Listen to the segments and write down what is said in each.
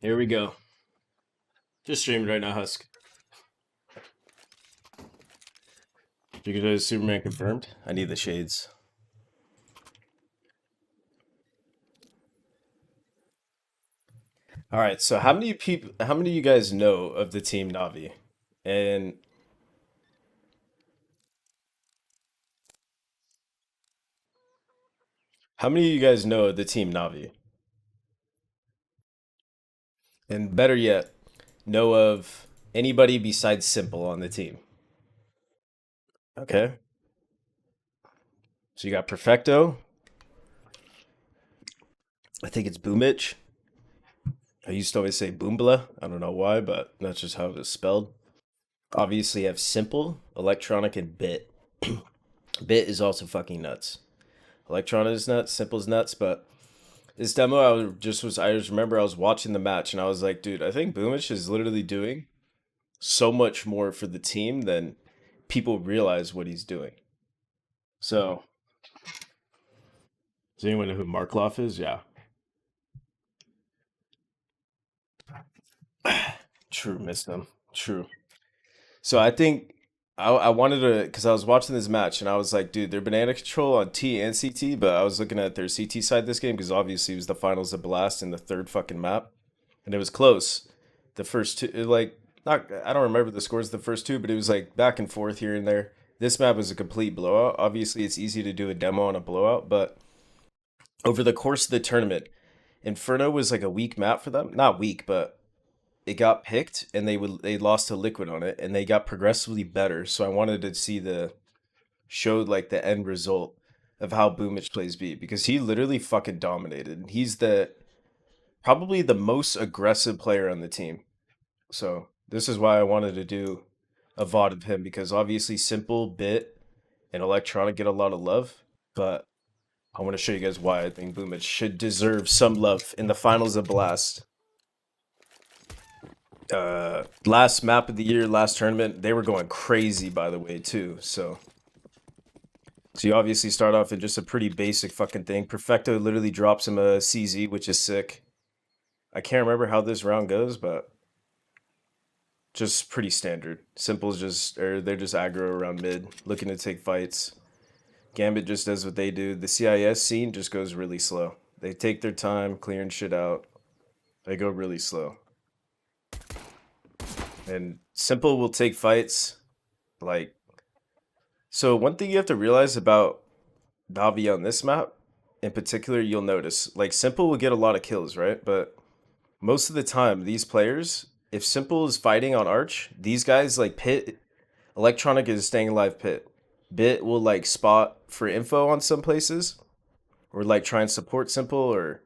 Here we go. Just streamed right now, Husk. You could do Superman confirmed. I need the shades. All right, so how many of you guys know of the team Navi? And how many of you guys know of the team Navi? And better yet, know of anybody besides Simple on the team? Okay. So you got Perfecto. I think it's Boomich. I used to always say Boombl4. I don't know why, but that's just how it was spelled. Obviously, you have Simple, Electronic, and Bit. Bit is also fucking nuts. Electronic is nuts, Simple's nuts, but this demo I just remember I was watching the match and I was like, dude, I think Boomich is literally doing so much more for the team than people realize what he's doing. So, does anyone know who Markloff is? Yeah. True, missed him. True. So I think I wanted to, because I was watching this match and I was like, dude, they're banana control on T and CT, but I was looking at their CT side this game because obviously it was the finals of Blast in the third fucking map, and it was close. The first two, like, not, I don't remember the scores of the first two, but it was like back and forth here and there. This map was a complete blowout. Obviously, it's easy to do a demo on a blowout, but over the course of the tournament, Inferno was like a weak map for them. Not weak, but it got picked and they lost to Liquid on it and they got progressively better. So I wanted to see the showed like the end result of how Boomich plays B because he literally fucking dominated. He's the probably the most aggressive player on the team. So this is why I wanted to do a VOD of him because obviously Simple, Bit, and Electronic get a lot of love, but I want to show you guys why I think Boomich should deserve some love in the finals of Blast. Last map of the year, last tournament, they were going crazy by the way too. So you obviously start off in just a pretty basic fucking thing. Perfecto literally drops him a CZ, which is sick. I can't remember how this round goes, but just pretty standard. Simple's just, or they're just aggro around mid, looking to take fights. Gambit just does what they do. The CIS scene just goes really slow. They take their time clearing shit out. They go really slow. And Simple will take fights. Like, so one thing you have to realize about Navi on this map, in particular, you'll notice, like, Simple will get a lot of kills, right? But most of the time, these players, if Simple is fighting on Arch, these guys, like, Pit, Electronic is staying alive Pit. Bit will, like, spot for info on some places, or, like, try and support Simple, or,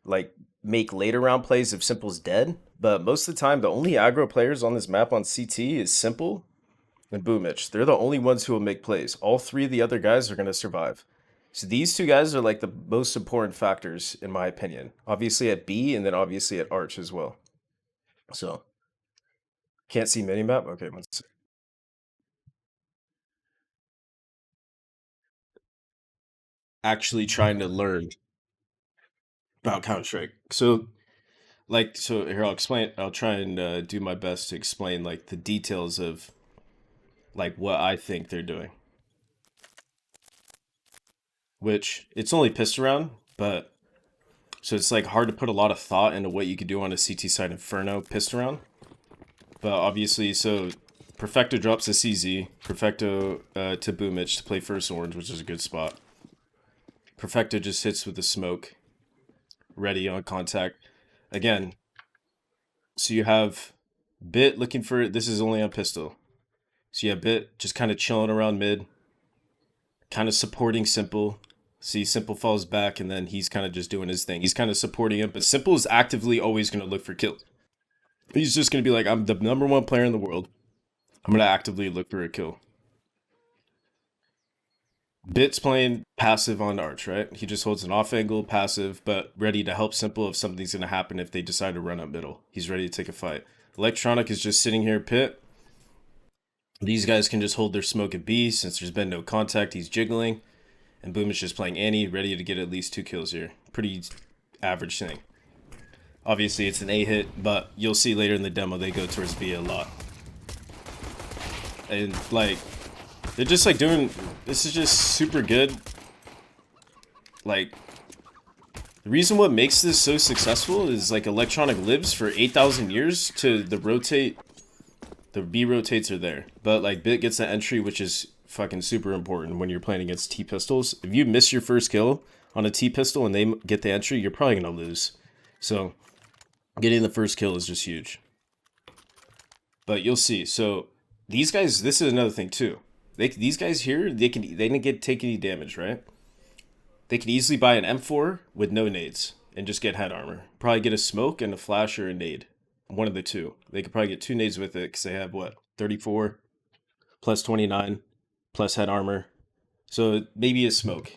like, make later round plays if Simple's dead. But most of the time, the only aggro players on this map on CT is Simple and Boomich. They're the only ones who will make plays. All three of the other guys are going to survive. So these two guys are like the most important factors, in my opinion. Obviously at B, and then obviously at Arch as well. So, can't see minimap? Okay, one sec. Actually trying to learn about Counter-Strike. So, like, so here I'll explain. I'll try and do my best to explain like the details of like what I think they're doing. Which it's only pissed around, but so it's like hard to put a lot of thought into what you could do on a CT side Inferno pissed around. But obviously, so Perfecto drops a CZ, Perfecto to Boomich to play first orange, which is a good spot. Perfecto just hits with the smoke, ready on contact. Again, so you have Bit looking for, this is only on pistol. So you have Bit just kind of chilling around mid, kind of supporting Simple. See, Simple falls back, and then he's kind of just doing his thing. He's kind of supporting him, but Simple is actively always going to look for kills. He's just going to be like, I'm the number one player in the world. I'm going to actively look for a kill. Bit's playing passive on Arch, right? He just holds an off angle, passive, but ready to help Simple if something's going to happen if they decide to run up middle. He's ready to take a fight. Electronic is just sitting here Pit. These guys can just hold their smoke at B since there's been no contact. He's jiggling. And Boom is just playing Annie, ready to get at least 2 kills here. Pretty average thing. Obviously, it's an A hit, but you'll see later in the demo they go towards B a lot. And like, they're just like doing. This is just super good. Like, the reason what makes this so successful is like Electronic lives for 8,000 years to the rotate. The B rotates are there, but like Bit gets the entry, which is fucking super important when you're playing against T pistols. If you miss your first kill on a T pistol and they get the entry, you're probably gonna lose. So getting the first kill is just huge. But you'll see. So these guys, this is another thing too. These guys here, they didn't take any damage, right? They can easily buy an M4 with no nades and just get head armor. Probably get a smoke and a flash or a nade. One of the two. They could probably get 2 nades with it because they have what? 34 plus 29 plus head armor. So maybe a smoke.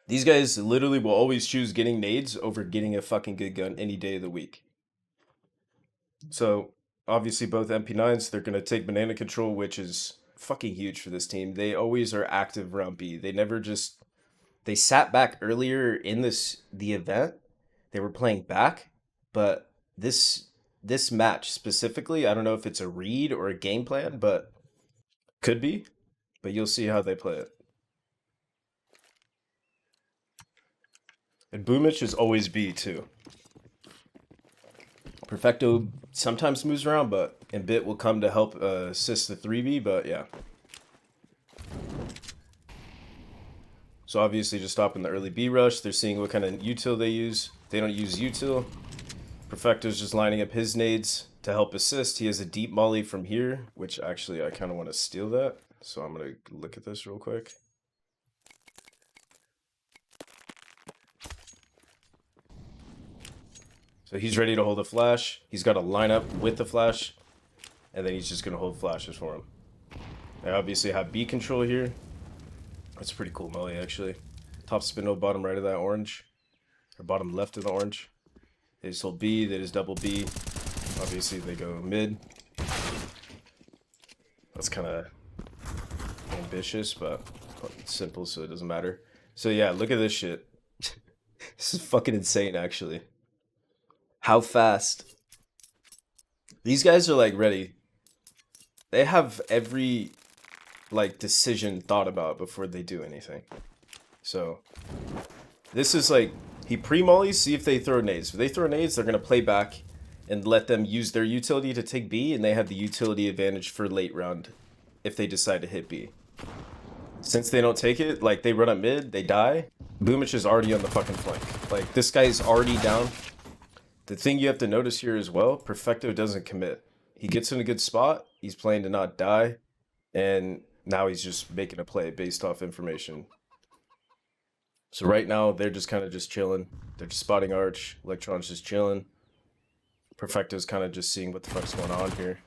These guys literally will always choose getting nades over getting a fucking good gun any day of the week. So obviously both MP9s, they're going to take banana control, which is fucking huge for this team. They always are active around B. They never just... They sat back earlier in the event. They were playing back, but this match specifically, I don't know if it's a read or a game plan, but could be. But you'll see how they play it. And Boomich is always B too. Perfecto sometimes moves around, but and Bit will come to help assist the 3B, but yeah. So obviously just stopping the early B rush. They're seeing what kind of util they use. They don't use util. Perfecto's just lining up his nades to help assist. He has a deep molly from here, which actually I kind of want to steal that. So I'm going to look at this real quick. So he's ready to hold a flash. He's got to line up with the flash, and then he's just going to hold flashes for him. I obviously have B control here. That's a pretty cool molly, actually. Top spindle, bottom right of that orange. Or bottom left of the orange. They just hold B, they just double B. Obviously, they go mid. That's kind of ambitious, but it's simple, so it doesn't matter. So yeah, look at this shit. This is fucking insane, actually. How fast. These guys are, like, ready. They have every... like decision thought about before they do anything. So this is like he pre-mollies, see if they throw nades. If they throw nades, they're gonna play back and let them use their utility to take B, and they have the utility advantage for late round if they decide to hit B. Since they don't take it, like they run up mid, they die. Boomich is already on the fucking flank. Like this guy's already down. The thing you have to notice here as well, Perfecto doesn't commit. He gets in a good spot, he's playing to not die, and now he's just making a play based off information. So right now, they're just kind of just chilling. They're just spotting Arch. Electron's just chilling. Perfecto's kind of just seeing what the fuck's going on here.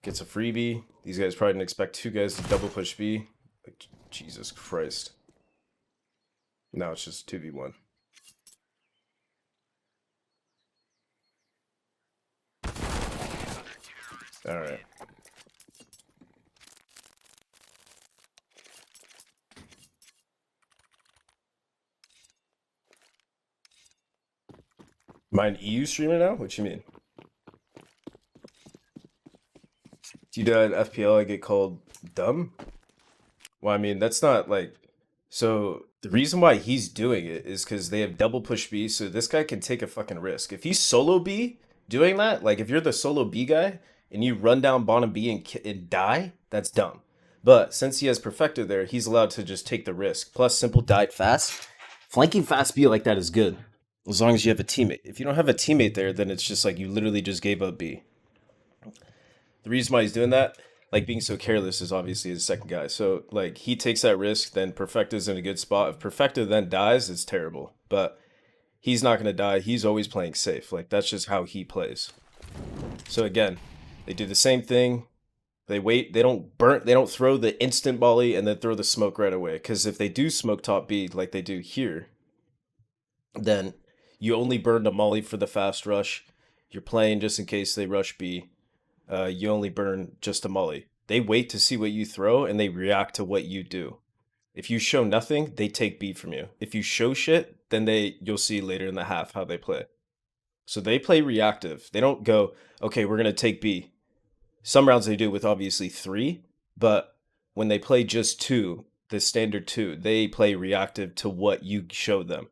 Gets a freebie. These guys probably didn't expect 2 guys to double push B. Like, Jesus Christ. Now it's just 2v1. Alright. Am I an EU streamer now? What you mean? Do you do an FPL I get called dumb? Well, I mean, that's not like... So, the reason why he's doing it is because they have double push B, so this guy can take a fucking risk. If he's solo B doing that, like if you're the solo B guy, and you run down bottom B and die, that's dumb. But since he has Perfecto there, he's allowed to just take the risk. Plus, Simple died fast. Flanking fast B like that is good. As long as you have a teammate. If you don't have a teammate there, then it's just like you literally just gave up B. The reason why he's doing that, like being so careless, is obviously his second guy. So like he takes that risk, then Perfecto's in a good spot. If Perfecto then dies, it's terrible. But he's not gonna die. He's always playing safe. Like that's just how he plays. So again, they do the same thing. They wait. They don't throw the instant volley and then throw the smoke right away. Because if they do smoke top B like they do here, then you only burn a molly for the fast rush. You're playing just in case they rush B. You only burn just a molly. They wait to see what you throw and they react to what you do. If you show nothing, they take B from you. If you show shit, then you'll see later in the half how they play. So they play reactive. They don't go, okay, we're gonna take B. Some rounds they do with obviously 3, but when they play just 2, the standard 2, they play reactive to what you showed them.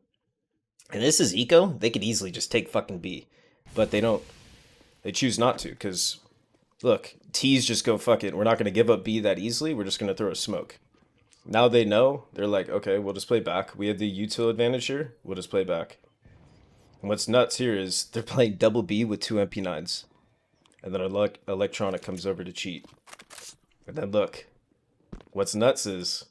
And this is eco. They could easily just take fucking B, but they don't. They choose not to because look, T's just go fuck it. We're not gonna give up B that easily. We're just gonna throw a smoke. Now they know. They're like, okay, we'll just play back. We have the util advantage here. We'll just play back. And what's nuts here is they're playing double B with 2 MP9s. And then electronic comes over to cheat. And then look, what's nuts is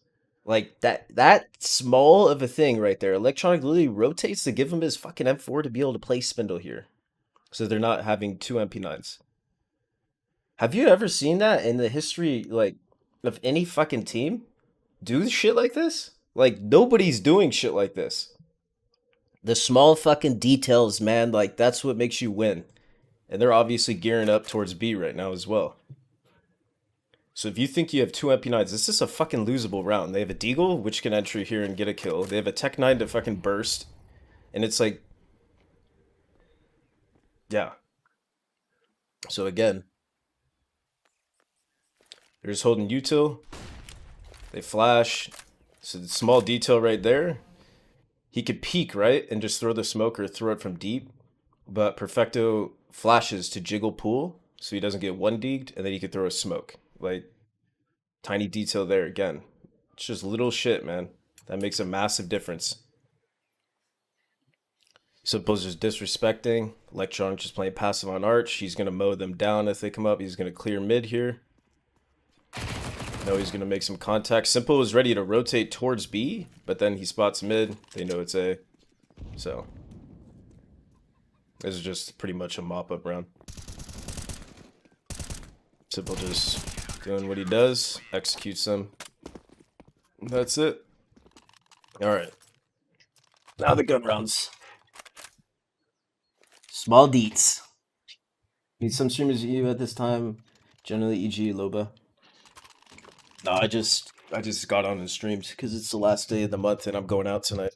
like that small of a thing right there. Electronic literally rotates to give him his fucking M4 to be able to play Spindle here. So they're not having 2 MP9s. Have you ever seen that in the history like of any fucking team? Do shit like this? Like nobody's doing shit like this. The small fucking details, man, like that's what makes you win. And they're obviously gearing up towards B right now as well. So if you think you have 2 MP9s, this is a fucking losable round. They have a Deagle, which can enter here and get a kill. They have a Tech 9 to fucking burst. And it's like, yeah. So again, they're just holding util. They flash. So the small detail right there. He could peek, right? And just throw the smoke or throw it from deep. But Perfecto flashes to jiggle pool. So he doesn't get 1-degged. And then he could throw a smoke. Like, tiny detail there again. It's just little shit, man. That makes a massive difference. Simple's just disrespecting. Electronic just playing passive on Arch. He's going to mow them down if they come up. He's going to clear mid here. No, he's going to make some contact. Simple is ready to rotate towards B, but then he spots mid. They know it's A. So, this is just pretty much a mop-up round. Simple just doing what he does, executes them. That's it. Alright. Now the gun rounds. Small deets. Need some streamers you at this time. Generally, e.g. Loba. No, I just got on and streamed because it's the last day of the month and I'm going out tonight.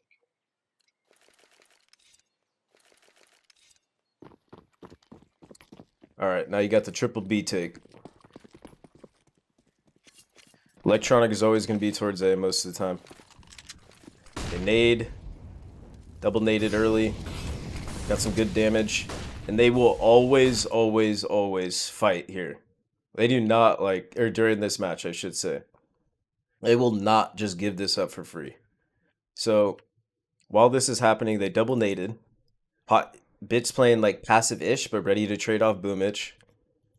Alright, now you got the triple B take. Electronic is always going to be towards A most of the time. They nade. Double naded early. Got some good damage. And they will always, always, always fight here. They do not like, or during this match, I should say. They will not just give this up for free. So, while this is happening, they double naded. Bit's playing like passive-ish, but ready to trade off Boomich.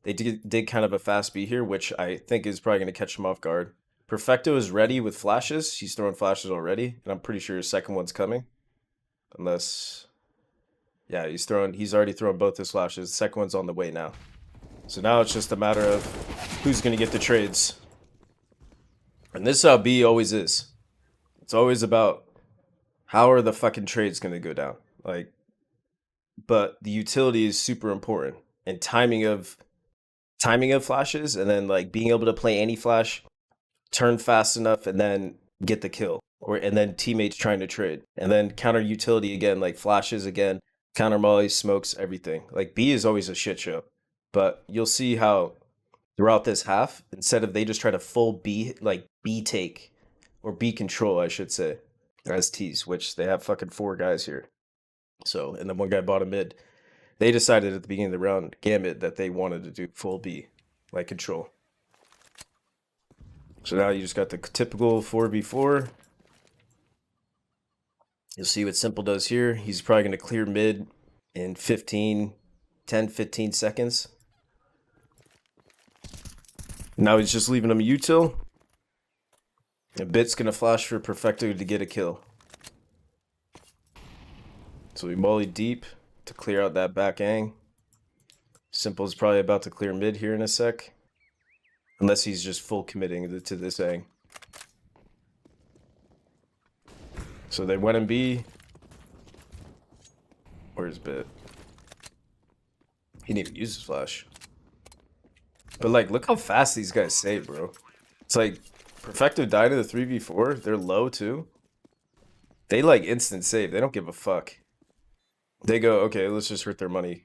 They did kind of a fast B here, which I think is probably going to catch him off guard. Perfecto is ready with flashes. He's throwing flashes already, and I'm pretty sure his second one's coming. Unless, yeah, he's already thrown both his flashes. The second one's on the way now. So now it's just a matter of who's going to get the trades. And this is how B always is. It's always about how are the fucking trades going to go down. Like, but the utility is super important. And timing of flashes, and then like being able to play any flash, turn fast enough, and then get the kill. And then teammates trying to trade. And then counter utility again, like flashes again, counter mollies, smokes, everything. Like B is always a shit show. But you'll see how throughout this half, instead of they just try to full B, like B take, or B control, I should say, as T's, which they have fucking 4 guys here. So, and then one guy bottom mid. They decided at the beginning of the round, Gambit, that they wanted to do full B, like control. So now you just got the typical 4v4. You'll see what Simple does here. He's probably going to clear mid in 10, 15 seconds. Now he's just leaving him a util. And Bit's going to flash for Perfecto to get a kill. So we molly deep to clear out that back ang. Simple's probably about to clear mid here in a sec. Unless he's just full committing to this ang. So they went in B. Where's Bit? He didn't even use his flash. But like, look how fast these guys save, bro. It's like, Perfecto died in the 3v4. They're low too. They like instant save. They don't give a fuck. They go, okay, let's just hurt their money.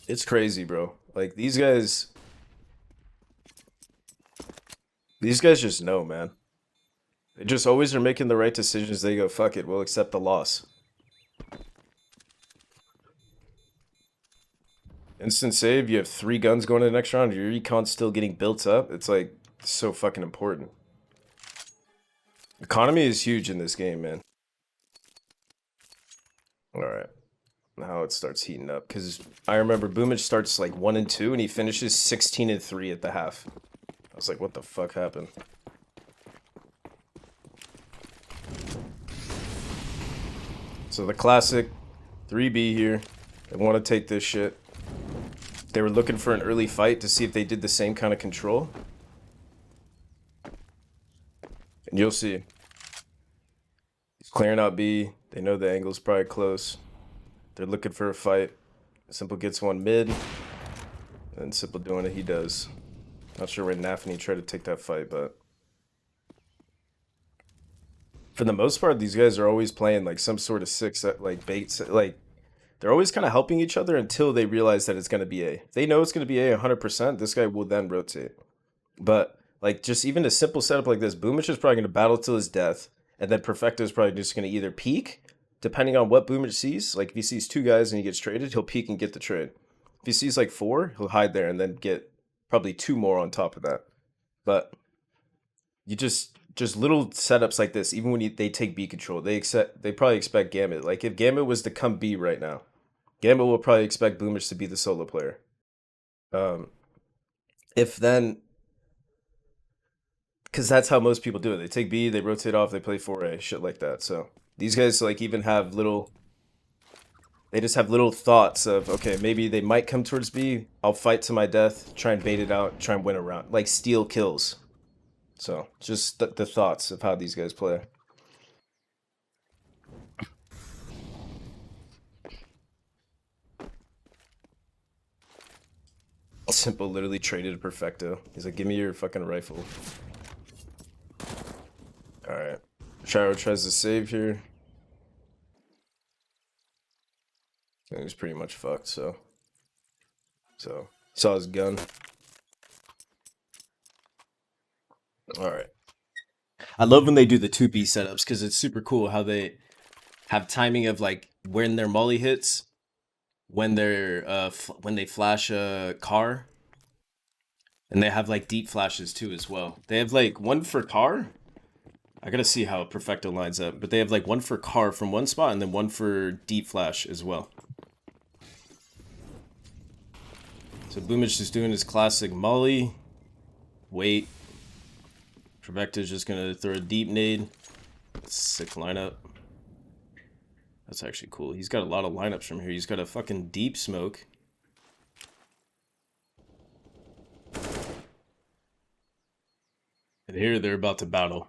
It's crazy, bro. Like these guys just know, man. They just always are making the right decisions. They go, fuck it, we'll accept the loss. Instant save, you have 3 guns going to the next round, your recon's still getting built up. It's like so fucking important. Economy is huge in this game, man. Alright. Now it starts heating up. Because I remember Boomich starts like 1 and 2 and he finishes 16 and 3 at the half. I was like, what the fuck happened? So the classic 3B here. They want to take this shit. They were looking for an early fight to see if they did the same kind of control. And you'll see. He's clearing out B. They know the angle's probably close. They're looking for a fight. Simple gets one mid. And Simple doing it, he does. Not sure where Navi tried to take that fight, but... For the most part, these guys are always playing like some sort of six, like baits, like... They're always kind of helping each other until they realize that it's going to be A. If they know it's going to be A 100%, this guy will then rotate. But, like, just even a simple setup like this, Boomich is probably going to battle till his death, and then Perfecto is probably just going to either peek, depending on what Boomich sees. Like, if he sees 2 guys and he gets traded, he'll peek and get the trade. If he sees, like, 4, he'll hide there and then get probably 2 more on top of that. But you just little setups like this, even when they take B control, they probably expect Gambit. Like, if Gambit was to come B right now, Gambit will probably expect Boomich to be the solo player. If then, because that's how most people do it. They take B, they rotate off, they play 4A, shit like that. So these guys like even have they just have little thoughts of, okay, maybe they might come towards B. I'll fight to my death, try and bait it out, try and win a round, like steal kills. So just the thoughts of how these guys play. Simple literally traded a Perfecto. He's like, give me your fucking rifle. Alright. Shiro tries to save here. And he's pretty much fucked, so. Saw his gun. Alright. I love when they do the 2B setups because it's super cool how they have timing of like when their molly hits, when they're when they flash a car, and they have like deep flashes too as well. They have like one for car. I gotta see how Perfecto lines up, but they have like one for car from one spot and then one for deep flash as well. So Boomich is doing his classic molly. Wait. Perfecto's just gonna throw a deep nade. Sick lineup. That's actually cool. He's got a lot of lineups from here. He's got a fucking deep smoke. And here they're about to battle.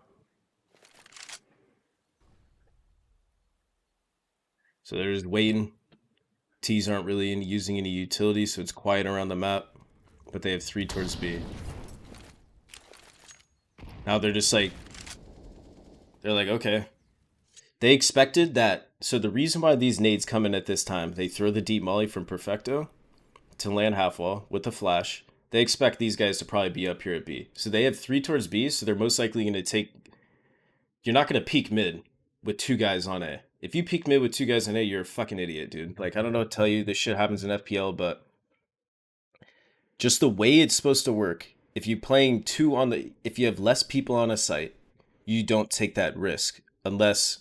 So they're just waiting. T's aren't really using any utility, so it's quiet around the map. But they have 3 towards B. Now they're just like... They're like, okay. They expected that... So the reason why these nades come in at this time, they throw the deep molly from Perfecto to land half wall with the flash. They expect these guys to probably be up here at B. So they have 3 towards B, so they're most likely going to take... You're not going to peek mid with 2 guys on A. If you peek mid with 2 guys on A, you're a fucking idiot, dude. Like, I don't know what to tell you. This shit happens in FPL, but... Just the way it's supposed to work, if you're playing 2 on the... If you have less people on a site, you don't take that risk. Unless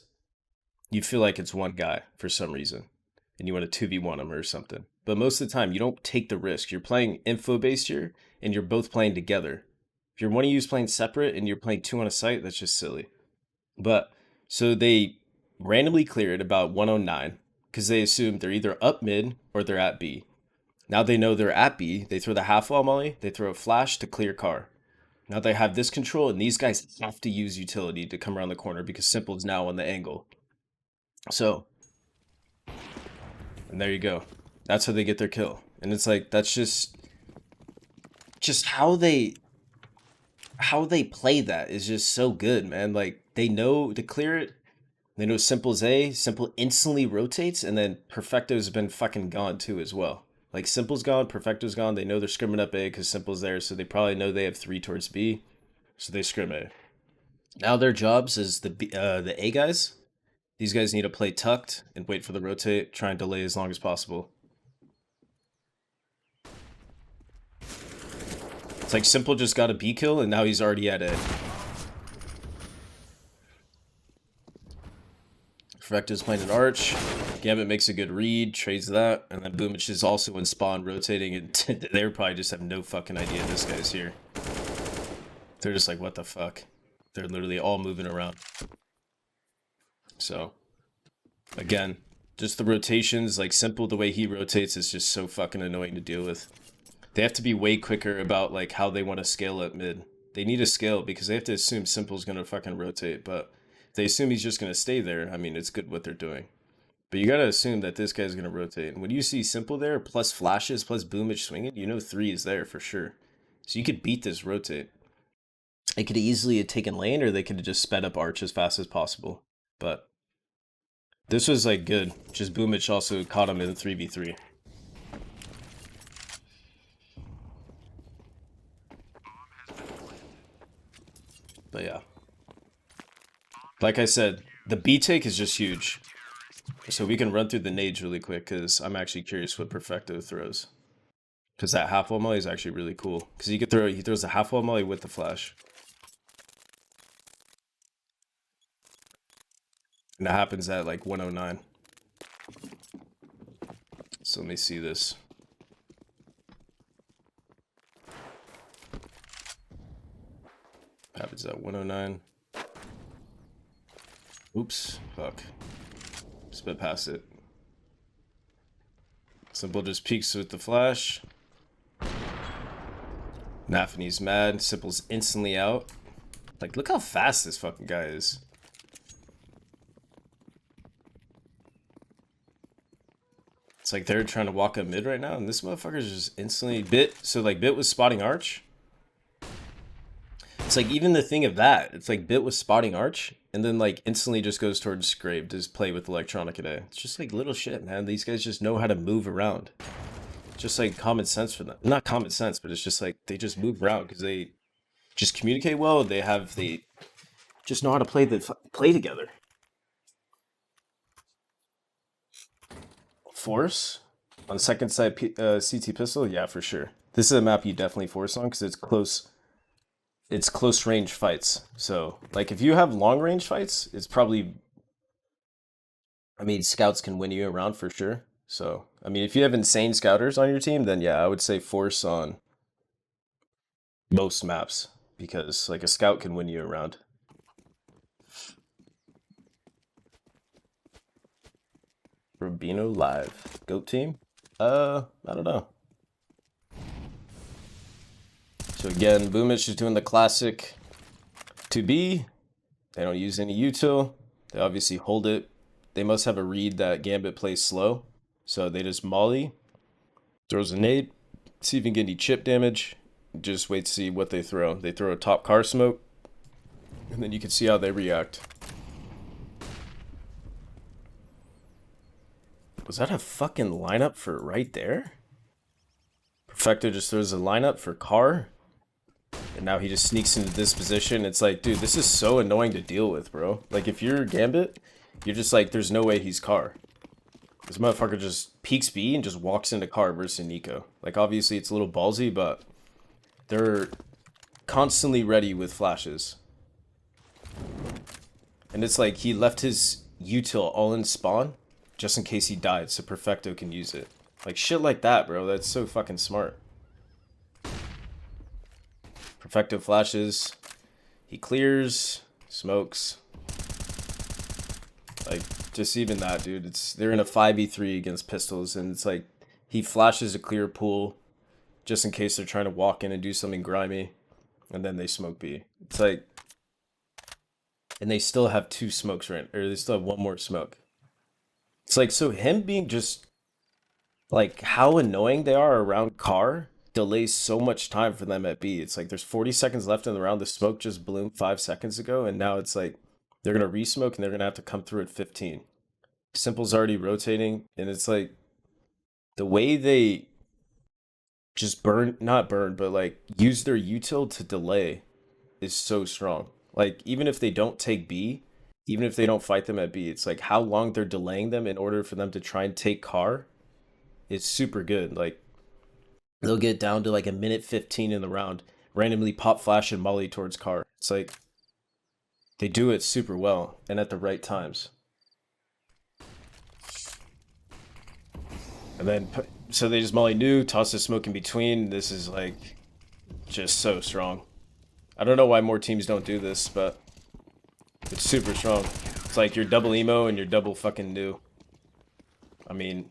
you feel like it's one guy for some reason. And you want to 2v1 him or something. But most of the time, you don't take the risk. You're playing info-based here, and you're both playing together. If you're one of you playing separate, and you're playing 2 on a site, that's just silly. But, so they randomly cleared about 109, because they assumed they're either up mid, or they're at B. Now they know they're at B, they throw the half-wall molly, they throw a flash to clear car. Now they have this control, and these guys have to use utility to come around the corner, because Simple's now on the angle. So, and there you go. That's how they get their kill. And it's like, that's just how they play that is just so good, man. Like, they know to clear it, They know Simple's A, Simple instantly rotates, and then Perfecto's been fucking gone too as well. Like Simple's gone, Perfecto's gone. They know they're scrimming up A because Simple's there, so they probably know they have 3 towards B, so they scrim A. Now their jobs is the A guys. These guys need to play tucked and wait for the rotate, try and delay as long as possible. It's like Simple just got a B kill and now he's already at A. Perfecto's playing an arch. Gambit makes a good read, trades that, and then Boomich is also in spawn rotating, and they probably just have no fucking idea this guy's here. They're just like, what the fuck? They're literally all moving around. So, again, just the rotations, like Simple, the way he rotates is just so fucking annoying to deal with. They have to be way quicker about like how they want to scale at mid. They need to scale because they have to assume Simple's gonna fucking rotate, but if they assume he's just gonna stay there, I mean, it's good what they're doing. But you gotta assume that this guy's gonna rotate. And when you see Simple there, plus flashes, plus Boomich swinging, you know 3 is there for sure. So you could beat this rotate. They could easily have taken lane, or they could have just sped up arch as fast as possible. But this was like good. Just Boomich also caught him in 3v3. But yeah. Like I said, the B take is just huge. So we can run through the nades really quick because I'm actually curious what Perfecto throws. Because that half wall molly is actually really cool. Because he throws the half wall molly with the flash. And that happens at like 109. So let me see this. Happens at 109. Oops, fuck. Spit past it. Simple just peeks with the flash. Nafi's mad. Simple's instantly out. Like, look how fast this fucking guy is. It's like they're trying to walk up mid right now, and this motherfucker's just instantly Bit. So like Bit was spotting arch. It's like even the thing of that, it's like Bit was spotting arch, and then like instantly just goes towards Scrape to play with electronic today. It's just like little shit, man. These guys just know how to move around. Just like common sense for them. Not common sense, but it's just like they just move around because they just communicate well. They just know how to play together. Force on second side CT pistol, yeah, for sure. This is a map you definitely force on because it's close. It's close range fights. So like if you have long range fights, it's probably, I mean, scouts can win you around for sure. So I mean, if you have insane scouters on your team, then yeah, I would say force on most maps because like a scout can win you around. Rubino live. GOAT team? I don't know. So again, Boomich is doing the classic 2B. They don't use any util. They obviously hold it. They must have a read that Gambit plays slow. So they just molly. Throws a nade. See if you can get any chip damage. Just wait to see what they throw. They throw a top car smoke. And then you can see how they react. Was that a fucking lineup for right there? Perfecto just throws a lineup for car. And now he just sneaks into this position. It's like, dude, this is so annoying to deal with, bro. Like, if you're Gambit, you're just like, there's no way he's car. This motherfucker just peeks B and just walks into car versus Nico. Like, obviously, it's a little ballsy, but they're constantly ready with flashes. And it's like, he left his util all in spawn just in case he died, so Perfecto can use it. Like, shit like that, bro. That's so fucking smart. Perfecto flashes. He clears. Smokes. Like, just even that, dude. They're in a 5v3 against pistols, and it's like, he flashes a clear pool just in case they're trying to walk in and do something grimy, and then they smoke B. It's like, and they still have 2 smokes right, or they still have 1 more smoke. It's like, so him being just, like, how annoying they are around car delays so much time for them at B. It's like, there's 40 seconds left in the round. The smoke just bloomed 5 seconds ago, and now it's like, They're gonna resmoke and they're gonna have to come through at 15. Simple's already rotating, and it's like the way they just not burn, but like use their util to delay is so strong. Like even if they don't take B, even if they don't fight them at B, it's like how long they're delaying them in order for them to try and take car is super good. Like they'll get down to like a minute 15 in the round, randomly pop flash and molly towards car. It's like they do it super well and at the right times. And then so they just molly new, toss the smoke in between. This is like just so strong. I don't know why more teams don't do this, but it's super strong. It's like your double emo and your double fucking new. I mean,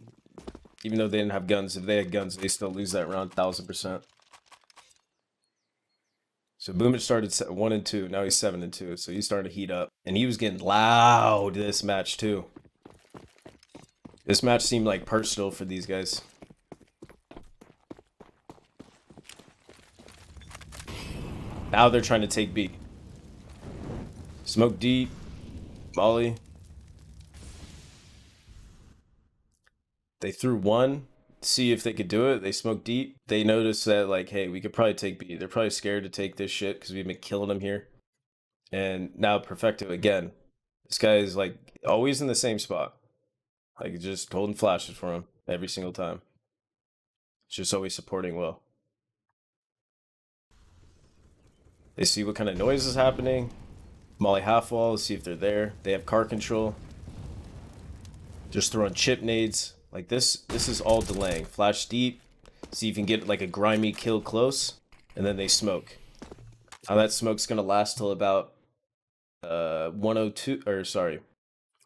even though they didn't have guns, if they had guns, they still lose that round 1000%. So Boombl4 started 1 and 2. Now he's 7 and 2. So he's starting to heat up, and he was getting loud this match too. This match seemed like personal for these guys. Now they're trying to take B. Smoke deep, molly. They threw one, see if they could do it. They smoked deep. They noticed that, like, hey, we could probably take B. They're probably scared to take this shit because we've been killing them here. And now Perfecto again. This guy is like always in the same spot. Like just holding flashes for him every single time. Just always supporting well. They see what kind of noise is happening. Molly half wall, see if they're there. They have car control. Just throwing chip nades. Like this is all delaying. Flash deep. See if you can get like a grimy kill close. And then they smoke. Now that smoke's gonna last till about 102 or sorry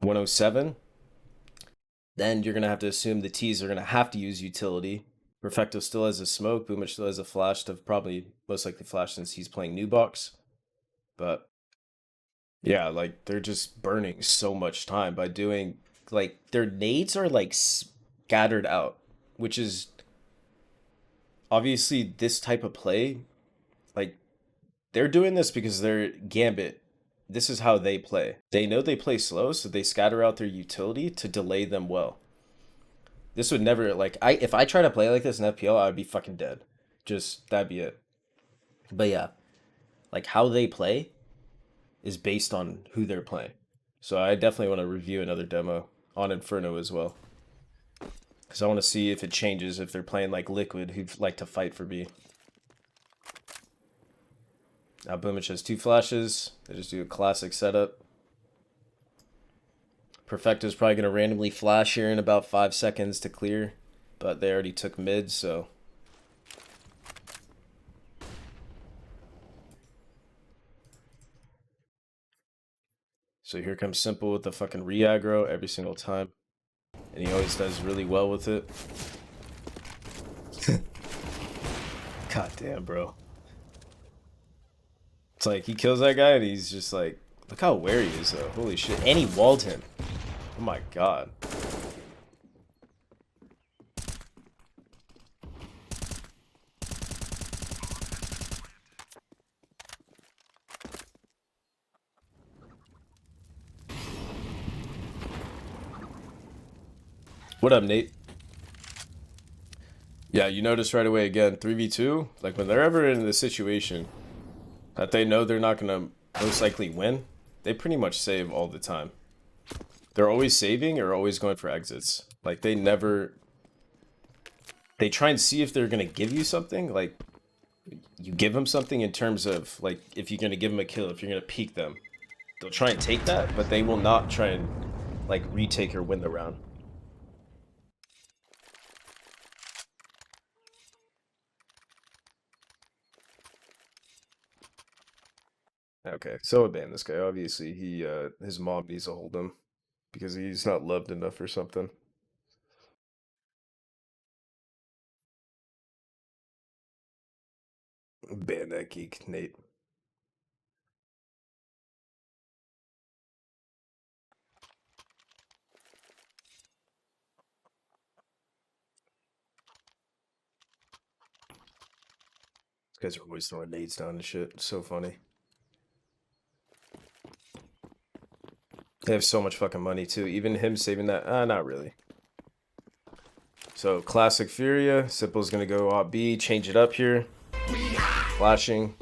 107. Then you're gonna have to assume the T's are gonna have to use utility. Perfecto still has a smoke. Boombl4 still has a flash to probably most likely flash since he's playing new box. But yeah, like they're just burning so much time by doing like their nades are like scattered out, which is obviously this type of play. Like they're doing this because they're Gambit. This is how they play. They know they play slow, so they scatter out their utility to delay them well. This would never like if I try to play like this in FPL, I would be fucking dead. Just that'd be it. But yeah, like how they play is based on who they're playing. So I definitely want to review another demo on Inferno as well. Because I want to see if it changes if they're playing like Liquid, who like to fight for B. Now Boombl4 has 2 flashes. They just do a classic setup. Perfecto's probably going to randomly flash here in about 5 seconds to clear. But they already took mid, so... So here comes Simple with the fucking re-aggro every single time. And he always does really well with it. God damn, bro. It's like he kills that guy and he's just like, look how aware he is though. Holy shit. And he walled him. Oh my god. What up, Nate? Yeah, you notice right away again, 3v2, like when they're ever in the situation that they know they're not gonna most likely win, they pretty much save all the time. They're always saving or always going for exits. Like they try and see if they're gonna give you something. Like you give them something in terms of like if you're gonna give them a kill, if you're gonna peek them, they'll try and take that, but they will not try and like retake or win the round. Okay, so I ban this guy. Obviously, his mom needs to hold him because he's not loved enough or something. Ban that geek, Nate. These guys are always throwing nades down and shit. It's so funny. They have so much fucking money too. Even him saving that, not really. So classic Furia. Simple's gonna go op B, change it up here. Flashing.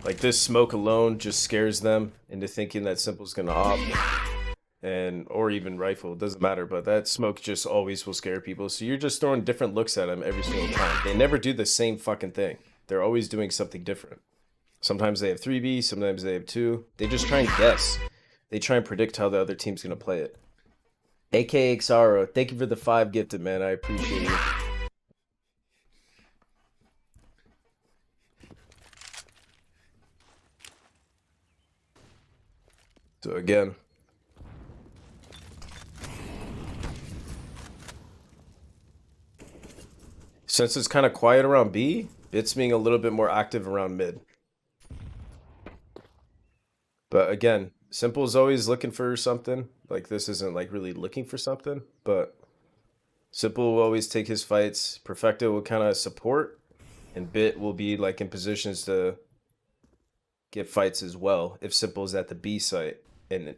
Like this smoke alone just scares them into thinking that Simple's gonna op. And or even rifle, it doesn't matter, but that smoke just always will scare people. So you're just throwing different looks at them every single time. They never do the same fucking thing. They're always doing something different. Sometimes they have 3B, sometimes they have 2. They just try and guess. They try and predict how the other team's gonna play it. AKA Xaro, thank you for the 5 gifted, man. I appreciate you. So again, since it's kind of quiet around B, it's being a little bit more active around mid. But again, Simple's always looking for something. Like this isn't like really looking for something, but Simple will always take his fights. Perfecto will kind of support, and Bit will be like in positions to get fights as well if Simple's at the B site and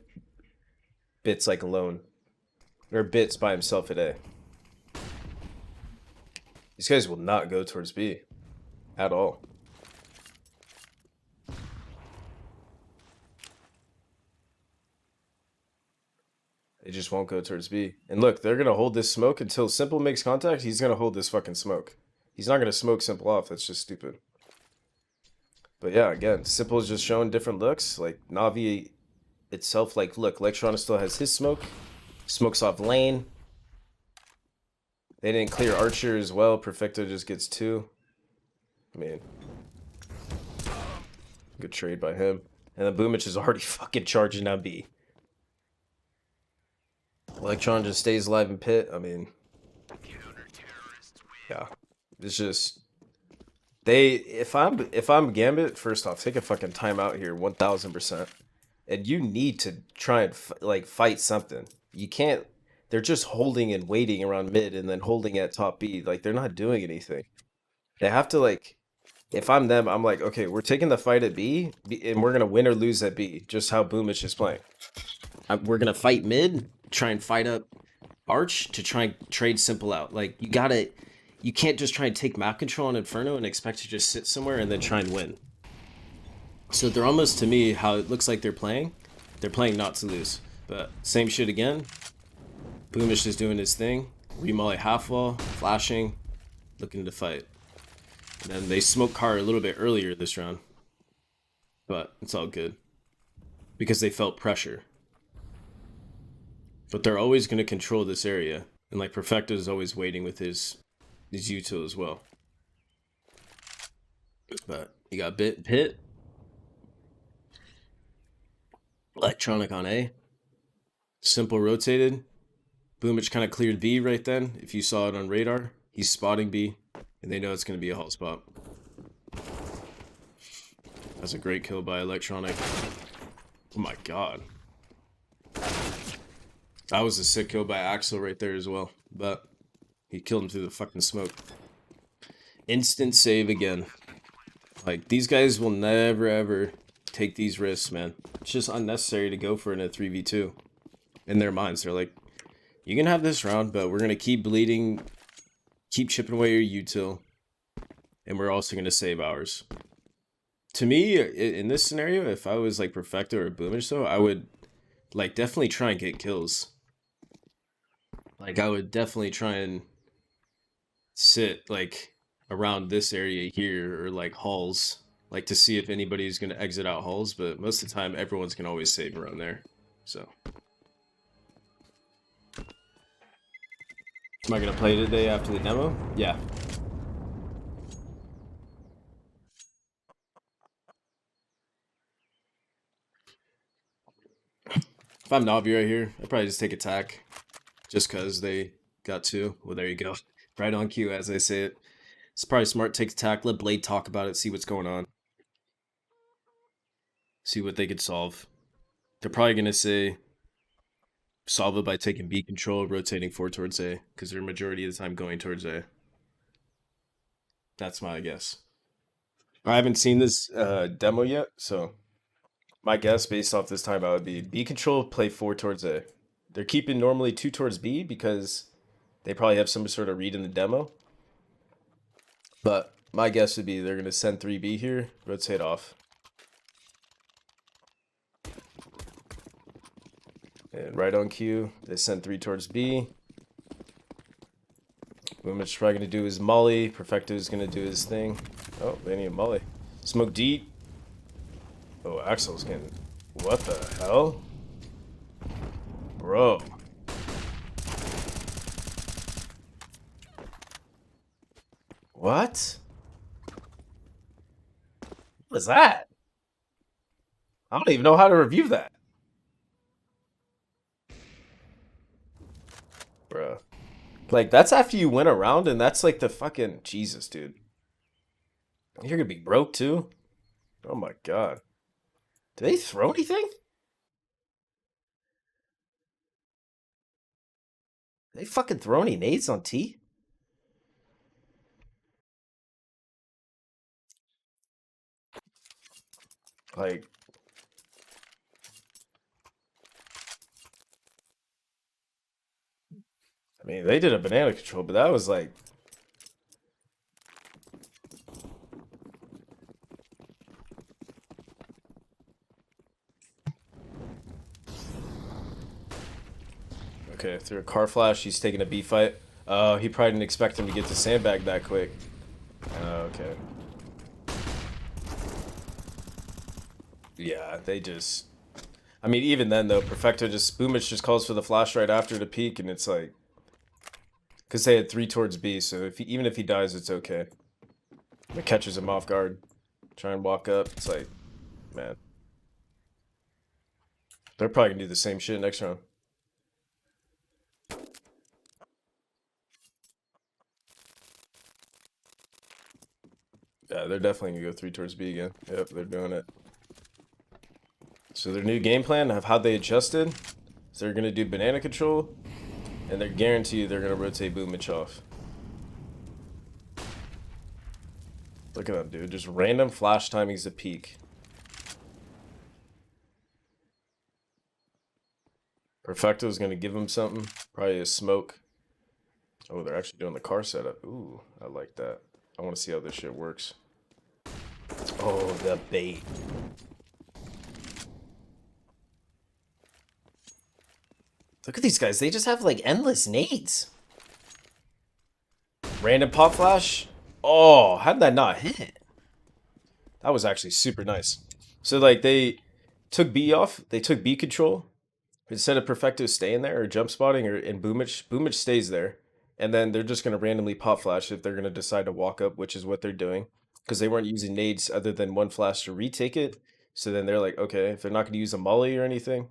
Bit's like alone. Or Bit's by himself at A. These guys will not go towards B at all. They just won't go towards B. And look, they're going to hold this smoke until Simple makes contact. He's going to hold this fucking smoke. He's not going to smoke Simple off. That's just stupid. But yeah, again, Simple is just showing different looks. Like Navi itself, like, look, Electronic still has his smoke. Smokes off lane. They didn't clear Archer as well. Perfecto just gets 2. I mean, good trade by him. And then Boomich is already fucking charging on B. Electron just stays alive in pit. I mean, yeah, it's just if I'm Gambit, first off, take a fucking timeout here, 1000%, and you need to try and like fight something. You can't. They're just holding and waiting around mid and then holding at top B. Like they're not doing anything. They have to like. If I'm them, I'm like, okay, we're taking the fight at B, and we're gonna win or lose at B. Just how Boomich is playing. We're gonna fight mid, try and fight up Arch to try and trade Simple out. Like you can't just try and take map control on Inferno and expect to just sit somewhere and then try and win. So they're almost, to me, how it looks like they're playing not to lose. But same shit again. Boomish is doing his thing. Remolly half wall, flashing, looking to fight. And then they smoked Car a little bit earlier this round. But it's all good. Because they felt pressure. But they're always going to control this area. And like Perfecto is always waiting with his util as well. But you got Bit Pit. Electronic on A. Simple rotated. Boomich kind of cleared B right then. If you saw it on radar. He's spotting B. And they know it's going to be a hot spot. That's a great kill by Electronic. Oh my god. That was a sick kill by Axel right there as well. But he killed him through the fucking smoke. Instant save again. Like, these guys will never ever take these risks, man. It's just unnecessary to go for it in a 3v2. In their minds, they're like, you can have this round, but we're going to keep bleeding, keep chipping away your util, and we're also going to save ours. To me, in this scenario, if I was like Perfecto or Boomich, though, I would like definitely try and get kills. Like, I would definitely try and sit like around this area here or like halls, like to see if anybody's going to exit out halls, but most of the time everyone's going to always save around there. So am I going to play today after the demo? Yeah. If I'm Navi right here, I'd probably just take attack. Just because they got 2. Well, there you go. Right on cue, as I say it. It's probably smart. Take attack, let Blade talk about it, see what's going on. See what they could solve. They're probably going to say solve it by taking B control, rotating forward towards A, because they're majority of the time going towards A. That's my guess. I haven't seen this demo yet, so My guess based off this timeout would be B control, play 4 towards A. They're keeping normally 2 towards B because they probably have some sort of read in the demo. But my guess would be they're going to send 3B here, rotate off. And right on cue, they send 3 towards B. Boombl4 probably going to do his molly. Perfecto is going to do his thing. Oh, they need a molly. Smoke deep. Oh, Axel's getting... What the hell? Bro. What? What was that? I don't even know how to review that. Bro. Like, that's after you win a round, and that's like the fucking... Jesus, dude. You're gonna be broke, too? Oh my god. Did they throw anything? Did they fucking throw any nades on T? Like... I mean, they did a banana control, but that was like... Okay, through a car flash, he's taking a B fight. Oh, he probably didn't expect him to get to sandbag that quick. Okay. Yeah, they just... I mean, even then, though, Perfecto just... Boombl4 just calls for the flash right after the peak, and it's like... Because they had 3 towards B, so if even if he dies, it's okay. It catches him off guard. Try and walk up. It's like... Man. They're probably going to do the same shit next round. Yeah, they're definitely going to go 3 towards B again. Yep, they're doing it. So their new game plan of how they adjusted is they're going to do banana control, and they're guaranteed they're going to rotate Boombl4 off. Look at them, dude. Just random flash timings to peak. Perfecto's going to give him something. Probably a smoke. Oh, they're actually doing the car setup. Ooh, I like that. I want to see how this shit works. Oh, the bait. Look at these guys. They just have, like, endless nades. Random pop flash. Oh, how did that not hit? That was actually super nice. So, like, they took B off. They took B control. Instead of Perfecto staying there or jump spotting or in Boombl4 stays there. And then they're just going to randomly pop flash if they're going to decide to walk up, which is what they're doing. Because they weren't using nades other than one flash to retake it. So then they're like, okay, if they're not going to use a molly or anything,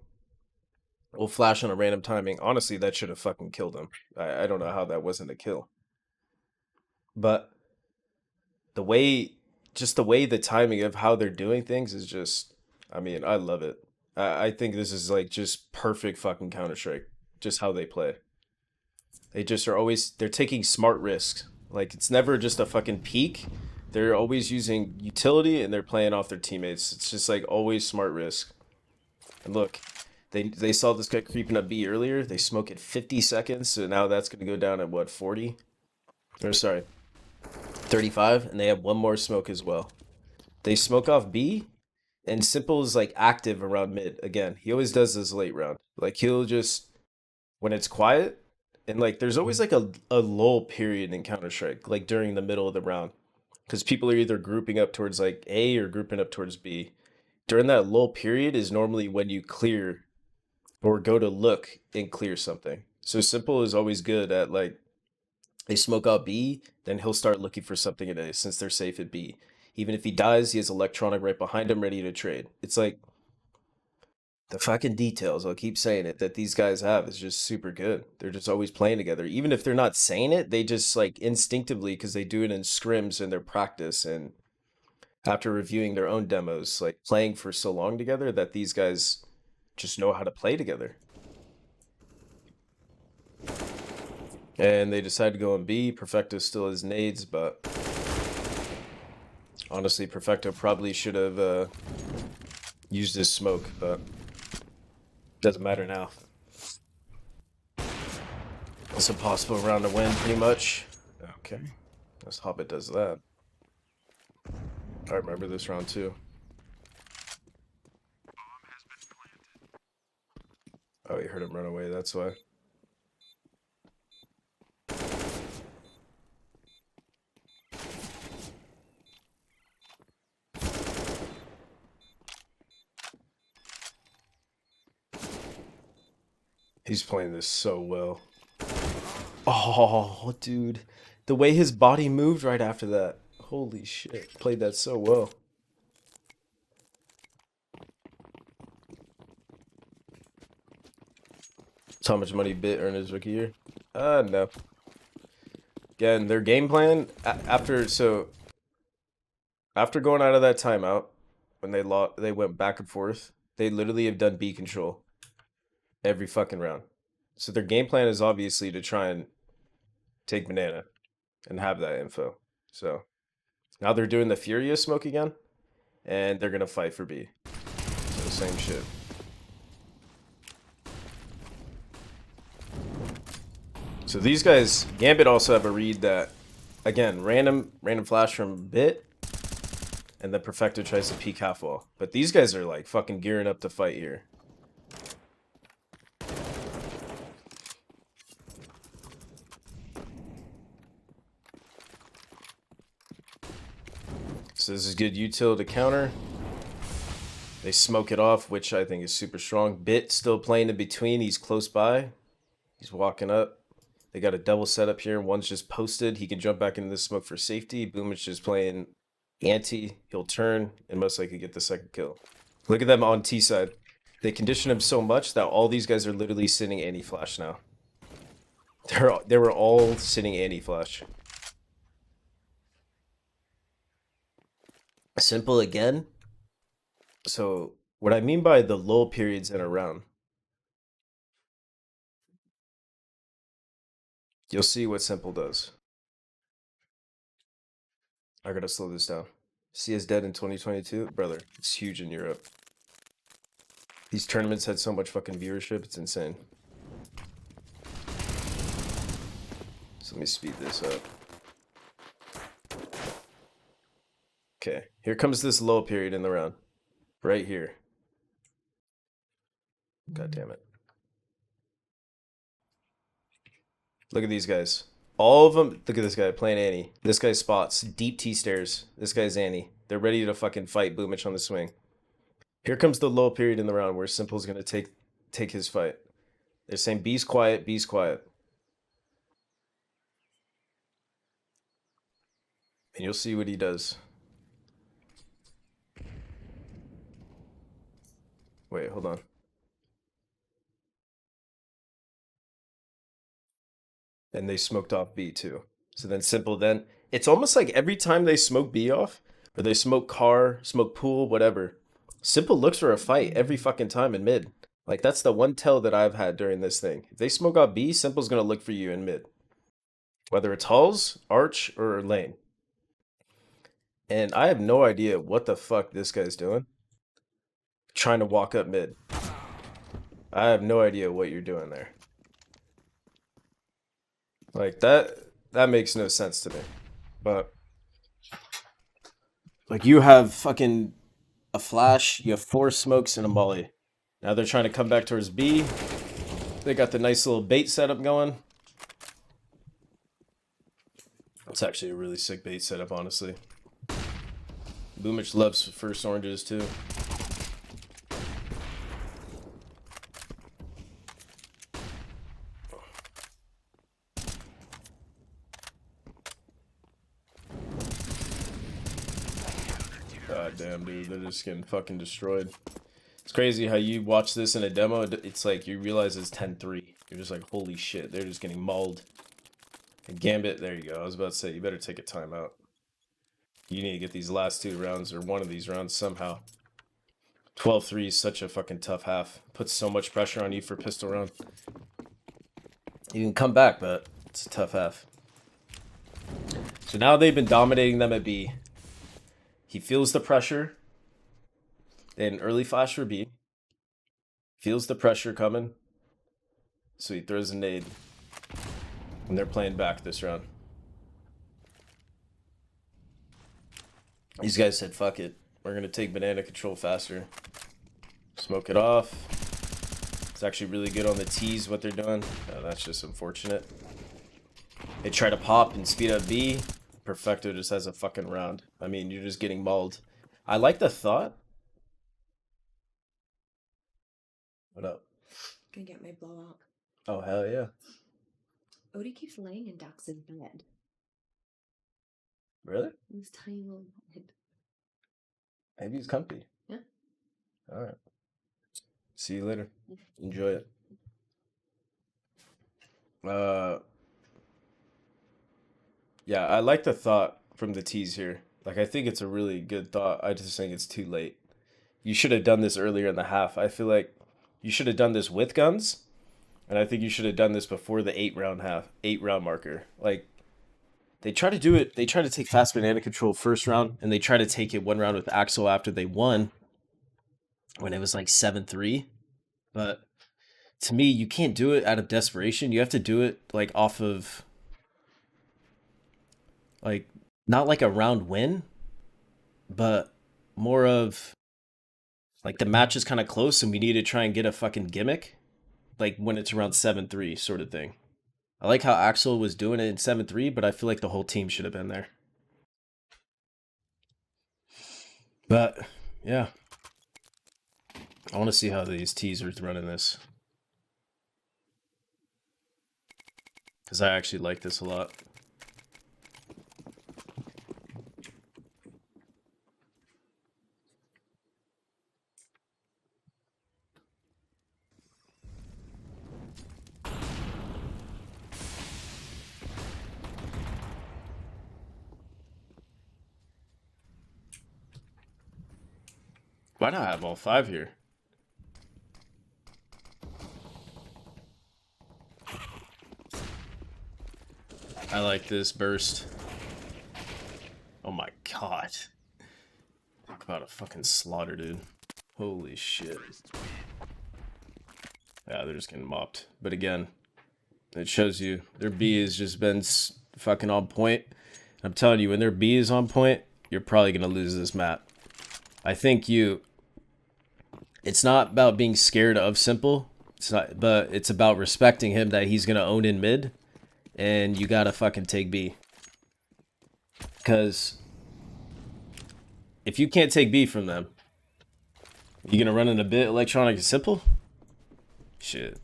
we'll flash on a random timing. Honestly, that should have fucking killed him. I don't know how that wasn't a kill. But the way, just the way the timing of how they're doing things is just, I mean, I love it. I think this is like just perfect fucking Counter-Strike. Just how they play. They just are always, they're taking smart risks. Like, it's never just a fucking peak. They're always using utility and they're playing off their teammates. It's just like always smart risk. And look, they saw this guy creeping up B earlier. They smoke it 50 seconds. So now that's going to go down at what, 40? Or sorry, 35. And they have one more smoke as well. They smoke off B. And Simple is like active around mid. Again, he always does this late round. Like he'll just, when it's quiet, and like there's always like a lull period in Counter-Strike, like during the middle of the round. Because people are either grouping up towards like A or grouping up towards B. During that lull period is normally when you clear or go to look and clear something. So Simple is always good at like, they smoke out B, then he'll start looking for something at A since they're safe at B. Even if he dies, he has electronic right behind him ready to trade. It's like the fucking details, I'll keep saying it, that these guys have is just super good. They're just always playing together. Even if they're not saying it, they just like instinctively, because they do it in scrims and their practice and after reviewing their own demos, like playing for so long together that these guys just know how to play together. And they decide to go in B. Perfecto still has nades, but honestly, Perfecto probably should have Used his smoke, but doesn't matter now. It's impossible round to win, pretty much. Okay. This Hobbit does that. I remember this round too. Oh, you heard him run away, that's why. He's playing this so well. Oh, dude. The way his body moved right after that. Holy shit. Played that so well. That's how much money Bit earned his rookie year? No. Again, their game plan after going out of that timeout when they went back and forth. They literally have done B control every fucking round. So their game plan is obviously to try and take banana and have that info. So now they're doing the Furious smoke again, and they're gonna fight for B. So same shit. So these guys, Gambit also have a read that, again, random flash from Bit, and the Perfecto tries to peek half wall. But these guys are like fucking gearing up to fight here. So this is good util to counter. They smoke it off, which I think is super strong. Bit still playing in between. He's close by. He's walking up. They got a double setup here. One's just posted. He can jump back into the smoke for safety. Boomich is playing anti. He'll turn and most likely get the second kill. Look at them on T side. They condition him so much that all these guys are literally sitting anti-flash now. They were all sitting anti-flash. Simple again. So what I mean by the lull periods in a round, you'll see what Simple does. I gotta slow this down. CS dead in 2022? Brother, it's huge in Europe. These tournaments had so much fucking viewership, it's insane. So let me speed this up. Okay, here comes this lull period in the round. Right here. God damn it. Look at these guys. All of them. Look at this guy playing Annie. This guy spots. Deep T stairs. This guy's Annie. They're ready to fucking fight Boomich on the swing. Here comes the lull period in the round where Simple's gonna take his fight. They're saying B's quiet, B's quiet. And you'll see what he does. Wait, hold on. And they smoked off B too. So then Simple then, it's almost like every time they smoke B off, or they smoke car, smoke pool, whatever, Simple looks for a fight every fucking time in mid. Like that's the one tell that I've had during this thing. If they smoke off B, Simple's gonna look for you in mid. Whether it's halls, arch, or lane. And I have no idea what the fuck this guy's doing. Trying to walk up mid. I have no idea what you're doing there. Like that makes no sense to me. But like you have fucking a flash, you have 4 smokes and a molly. Now they're trying to come back towards B. They got the nice little bait setup going. It's actually a really sick bait setup, honestly. Boomich loves first oranges too. God damn, dude, they're just getting fucking destroyed. It's crazy how you watch this in a demo, it's like you realize it's 10-3. You're just like, holy shit, they're just getting mauled. And Gambit, there you go. I was about to say, you better take a timeout. You need to get these last 2 rounds, or one of these rounds somehow. 12-3 is such a fucking tough half. Puts so much pressure on you for pistol round. You can come back, but it's a tough half. So now they've been dominating them at B. He feels the pressure. They had an early flash for B. Feels the pressure coming. So he throws a nade. And they're playing back this round. These guys said, fuck it. We're going to take banana control faster. Smoke it off. It's actually really good on the T's, what they're doing. That's just unfortunate. They try to pop and speed up B. Perfecto just has a fucking round. I mean, you're just getting mauled. I like the thought. What up? Gonna get my blowout. Oh, hell yeah. Odie keeps laying in Doc's bed. Really? In this tiny little bed. Maybe he's comfy. Yeah. Alright. See you later. Enjoy it. Yeah, I like the thought from the T's here. Like, I think it's a really good thought. I just think it's too late. You should have done this earlier in the half. I feel like you should have done this with guns, and I think you should have done this before the 8-round marker. Like, they try to do it. They try to take fast banana control first round, and they try to take it one round with Axel after they won, when it was like 7-3. But to me, you can't do it out of desperation. You have to do it like off of, like, not like a round win, but more of like the match is kind of close and we need to try and get a fucking gimmick, like when it's around 7-3 sort of thing. I like how Axel was doing it in 7-3, but I feel like the whole team should have been there. But yeah, I want to see how these T's are running this, because I actually like this a lot. Why not have all 5 here? I like this burst. Oh my god. Talk about a fucking slaughter, dude. Holy shit. Yeah, they're just getting mopped. But again, it shows you their B has just been fucking on point. I'm telling you, when their B is on point, you're probably going to lose this map. I think it's not about being scared of Simple. It's not, but it's about respecting him that he's going to own in mid. And you got to fucking take B. Because if you can't take B from them, you going to run in a bit electronic and Simple? Shit.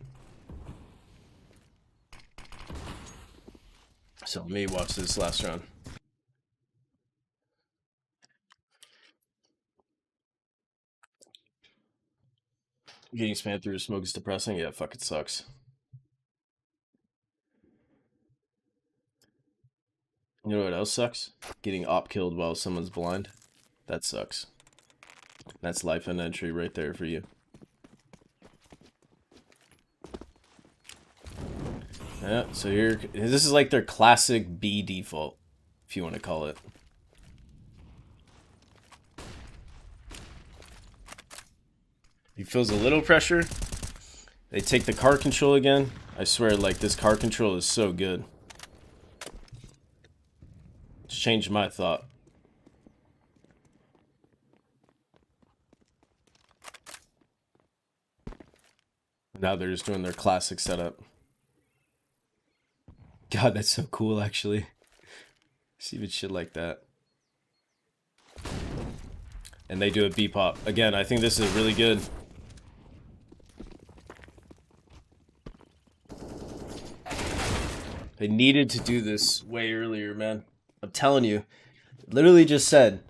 So let me watch this last round. Getting spammed through smoke is depressing. Yeah, fuck, it sucks. You know what else sucks? Getting op killed while someone's blind. That sucks. That's life and entry right there for you. Yeah, so here, this is like their classic B default, if you want to call it. He feels a little pressure. They take the car control again. I swear, like, this car control is so good. It's changed my thought. Now they're just doing their classic setup. God, that's so cool, actually. See even shit like that. And they do a B-pop. Again, I think this is really good. They needed to do this way earlier, man. I'm telling you. I literally just said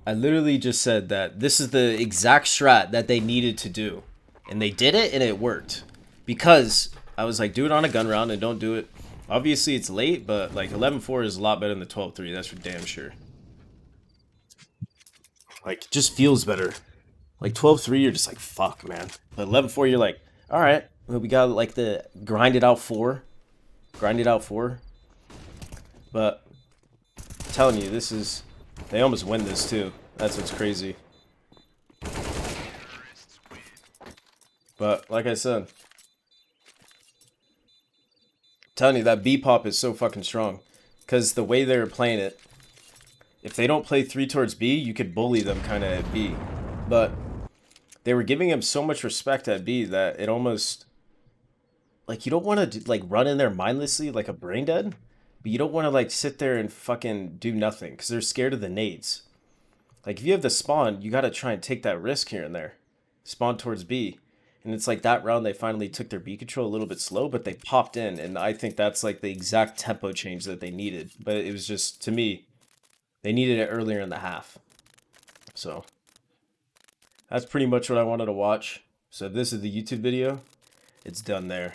that this is the exact strat that they needed to do. And they did it, and it worked. Because I was like, do it on a gun round and don't do it. Obviously, it's late, but like 11-4 is a lot better than the 12-3. That's for damn sure. Like, it just feels better. Like 12-3, you're just like, fuck, man. But 11-4, you're like, all right, we got like the grind it out 4. Grind it out 4. But I'm telling you, this is, they almost win this too. That's what's crazy. But like I said, telling you that B pop is so fucking strong. Because the way they're playing it, if they don't play 3 towards B, you could bully them kind of at B. But they were giving him so much respect at B that it almost, like, you don't want to like run in there mindlessly like a brain dead, but you don't want to like sit there and fucking do nothing because they're scared of the nades. Like if you have the spawn, you got to try and take that risk here and there. Spawn towards B. And it's like that round they finally took their B control a little bit slow, but they popped in, and I think that's like the exact tempo change that they needed. But it was just, to me, they needed it earlier in the half. So that's pretty much what I wanted to watch. So if this is the YouTube video, it's done there.